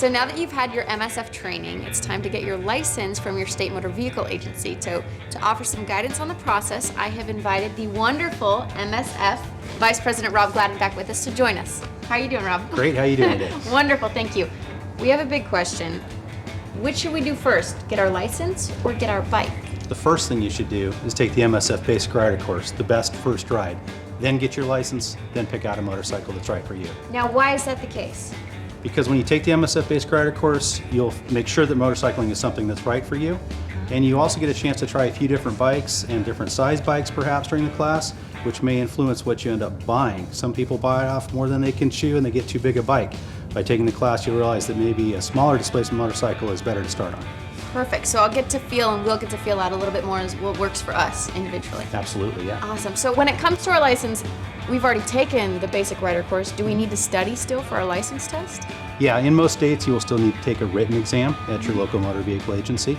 so now that you've had your MSF training, it's time to get your license from your state motor vehicle agency. To offer some guidance on the process, I have invited the wonderful MSF Vice President Rob Gladden back with us to join us. How are you doing, Rob? Great, how are you doing today? Wonderful, thank you. We have a big question. Which should we do first? Get our license or get our bike? The first thing you should do is take the MSF Basic Rider course, the best first ride. Then get your license, then pick out a motorcycle that's right for you. Now, why is that the case? Because when you take the MSF Basic Rider course, you'll make sure that motorcycling is something that's right for you. And you also get a chance to try a few different bikes and different size bikes perhaps during the class, which may influence what you end up buying. Some people buy off more than they can chew and they get too big a bike. By taking the class, you'll realize that maybe a smaller displacement motorcycle is better to start on. Perfect, so I'll get to feel and we'll get to feel out a little bit more as what works for us individually. Absolutely, yeah. Awesome, so when it comes to our license, we've already taken the basic rider course. Do we need to study still for our license test? Yeah, in most states you will still need to take a written exam at your local motor vehicle agency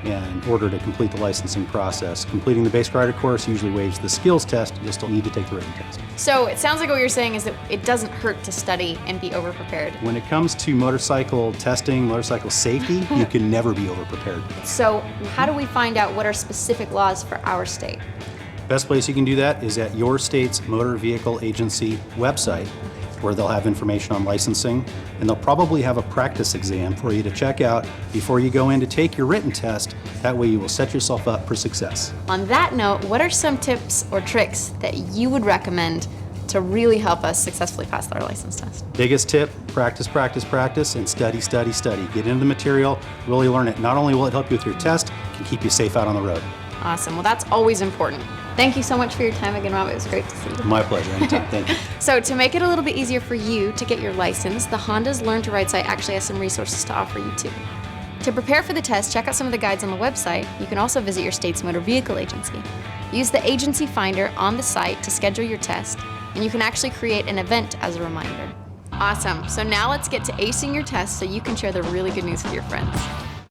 in order to complete the licensing process. Completing the basic rider course usually waives the skills test. You'll still need to take the written test. So it sounds like what you're saying is that it doesn't hurt to study and be over-prepared. When it comes to motorcycle testing, motorcycle safety, you can never be over-prepared. So how do we find out what are specific laws for our state? Best place you can do that is at your state's motor vehicle agency website, where they'll have information on licensing, and they'll probably have a practice exam for you to check out before you go in to take your written test. That way you will set yourself up for success. On that note, what are some tips or tricks that you would recommend to really help us successfully pass our license test? Biggest tip, practice, practice, practice, and study, study, study. Get into the material, really learn it. Not only will it help you with your test, it can keep you safe out on the road. Awesome, well that's always important. Thank you so much for your time again, Rob. It was great to see you. My pleasure, anytime, thank you. So to make it a little bit easier for you to get your license, the Honda's Learn to Ride site actually has some resources to offer you too. To prepare for the test, check out some of the guides on the website. You can also visit your state's motor vehicle agency. Use the agency finder on the site to schedule your test, and you can actually create an event as a reminder. Awesome, so now let's get to acing your test so you can share the really good news with your friends.